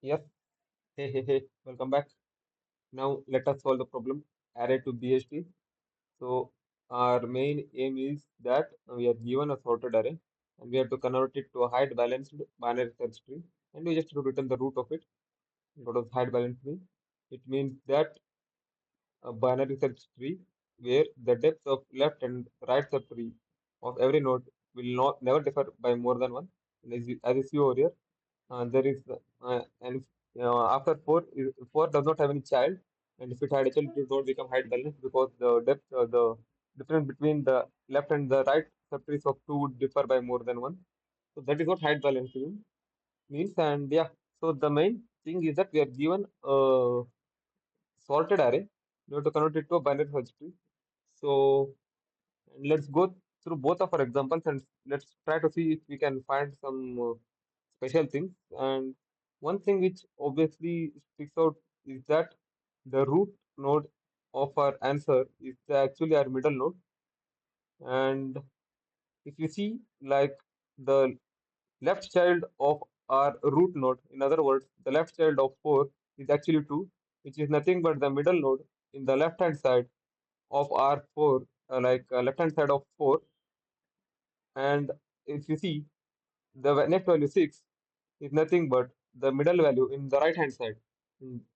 Yes. Hey, hey, hey. Welcome back. Now let us solve the problem array to BST. So our main aim is that we are given a sorted array and we have to convert it to a height balanced binary search tree, and we just have to return the root of it. What does height balanced mean? It means that a binary search tree where the depth of left and right subtree of every node will not never differ by more than one. And as you see over here, there is and if, after four does not have any child, and if it had a child, it would not become height balanced because the difference between the left and the right subtrees of two would differ by more than one. So that is what height balance means. And yeah, so the main thing is that we are given a sorted array. We have to convert it to a binary search tree. So and let's go through both of our examples and let's try to see if we can find some special things. And one thing which obviously sticks out is that the root node of our answer is actually our middle node. And if you see, like the left child of our root node, in other words, the left child of 4 is actually 2, which is nothing but the middle node in the left hand side of our 4, left hand side of 4. And if you see, the next value 6 is nothing but the middle value in the right hand side.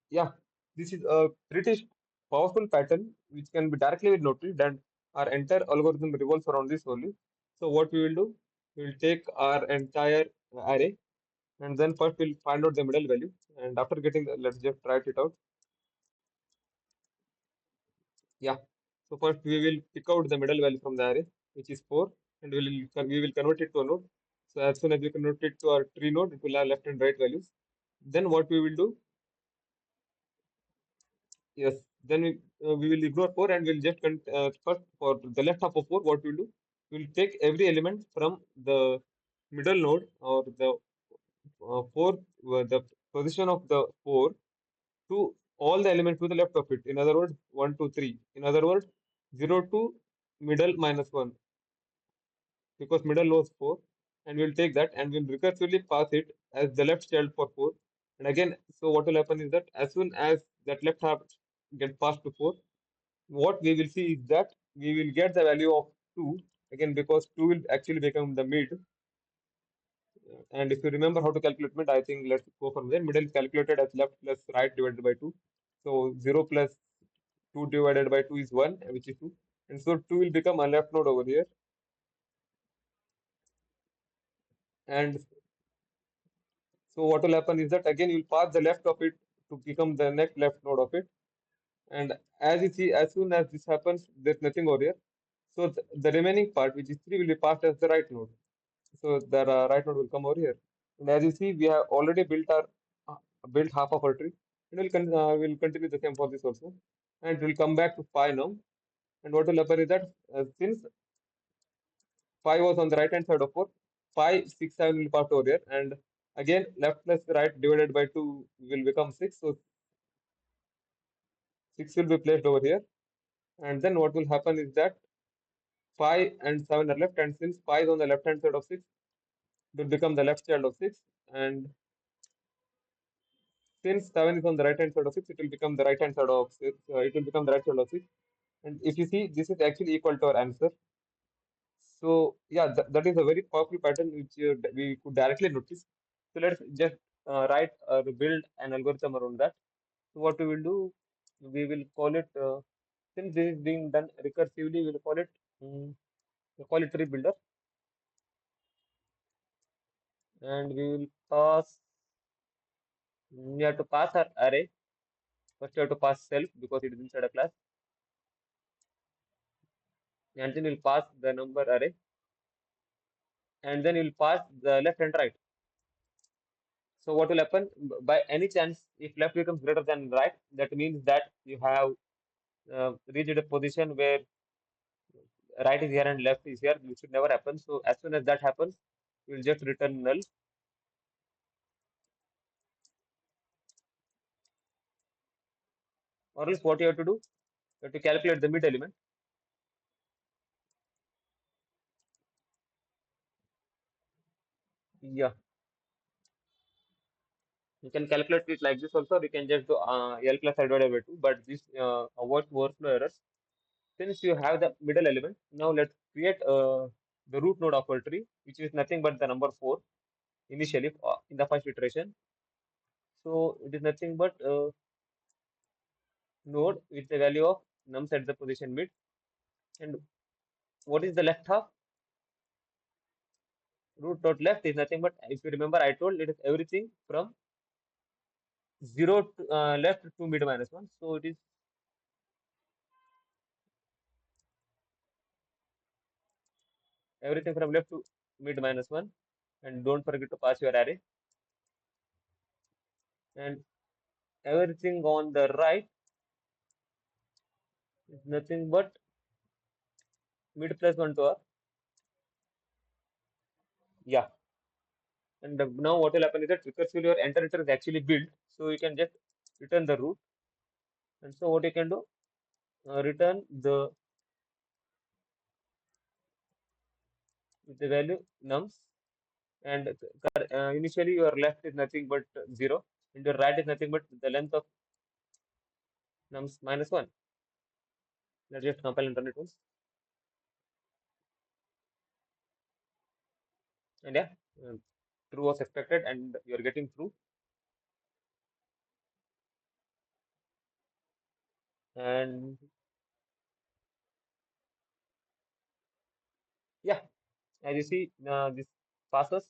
Yeah, this is a pretty powerful pattern which can be directly noted, and our entire algorithm revolves around this only. So what we will do, we will take our entire array and then first we'll find out the middle value, and after getting let's just write it out. Yeah. So first we will pick out the middle value from the array, which is 4, and we will convert it to a node. So as soon as we convert it to our tree node, it will have left and right values. Then what we will do, yes, then we will ignore 4 and we'll just first for the left half of 4, what we'll do, we'll take every element from the middle node or the 4, the position of the 4 to all the elements to the left of it. In other words, 1, 2, 3. In other words, 0 to middle minus 1, because middle was 4, and we'll take that and we'll recursively pass it as the left child for 4. And again, so what will happen is that as soon as that left half get passed to 4, what we will see is that we will get the value of 2 again, because 2 will actually become the mid. And if you remember how to calculate mid, I think let's go from there. Middle is calculated as left plus right divided by 2. So 0 plus 2 divided by 2 is 1, which is 2. And so 2 will become a left node over here. And so what will happen is that again you will pass the left of it to become the next left node of it. And as you see, as soon as this happens, there's nothing over here. So the remaining part, which is 3, will be passed as the right node. So the right node will come over here. And as you see, we have already uh, built half of our tree. And we'll continue the same for this also. And we'll come back to 5 now. And what will happen is that since 5 was on the right hand side of 4, 5, 6, 7 will pass over here. And again, left plus right divided by 2 will become 6. So 6 will be placed over here. And then what will happen is that 5 and 7 are left. And since 5 is on the left hand side of 6, it will become the left child of 6. And since 7 is on the right hand side of 6, it will become the right hand side of 6. It will become the right child of 6. And if you see, this is actually equal to our answer. So yeah, that is a very powerful pattern which we could directly notice. So let's just write or build an algorithm around that. So what we will do, we will call it, since this is being done recursively, we'll call it tree builder, and we will pass. We have to pass our array. First, we have to pass self because it is inside a class, and then we'll pass the number array, and then we'll pass the left and right. So what will happen? By any chance, if left becomes greater than right, that means that you have reached a position where right is here and left is here, which should never happen. So as soon as that happens, we'll just return null. Or else what you have to do, you have to calculate the mid element. Yeah, You can calculate it like this also. We can just do L plus I divided by 2. But this avoids overflow errors. Since you have the middle element, now let's create the root node of our tree, which is nothing but the number 4 initially in the first iteration. So it is nothing but node with the value of nums at the position mid. And what is the left half? Root node left is nothing but, if you remember, I told it is everything from 0 to, left to mid minus 1. So it is everything from left to mid minus 1. And don't forget to pass your array. And everything on the right is nothing but mid plus 1 to r. Yeah. And now what will happen is that recursively your entire is actually built. So you can just return the root. And so what you can do, return the value nums. And initially your left is nothing but 0. And your right is nothing but the length of nums minus 1. Let's just compile and run it once. And yeah, true was expected and you're getting true. And yeah, as you see, this passes.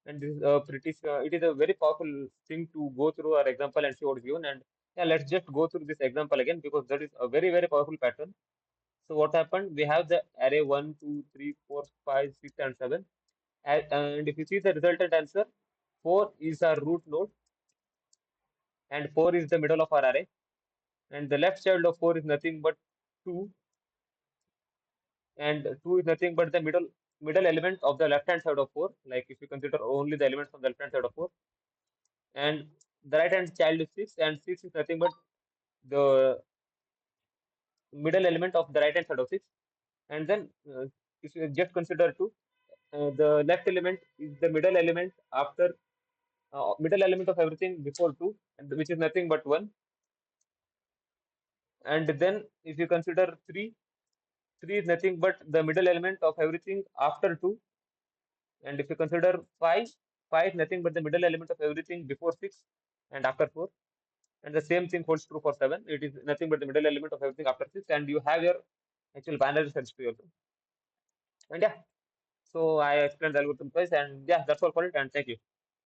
And this is it is a very powerful thing to go through our example and see what is given. And yeah, let's just go through this example again because that is a very, very powerful pattern. So what happened? We have the array 1, 2, 3, 4, 5, 6, and 7. And if you see the resultant answer, 4 is our root node and 4 is the middle of our array. And the left child of 4 is nothing but 2, and 2 is nothing but the middle element of the left hand side of 4, like if you consider only the elements on the left hand side of 4. And the right hand child is 6, and 6 is nothing but the middle element of the right hand side of 6. And then if you just consider 2, the left element is the middle element of everything before 2, and which is nothing but 1. And then if you consider 3, 3 is nothing but the middle element of everything after 2. And if you consider 5, 5 is nothing but the middle element of everything before 6 and after 4. And the same thing holds true for 7. It is nothing but the middle element of everything after 6. And you have your actual binary search tree also. And yeah, so I explained the algorithm twice. And yeah, that's all for it. And thank you.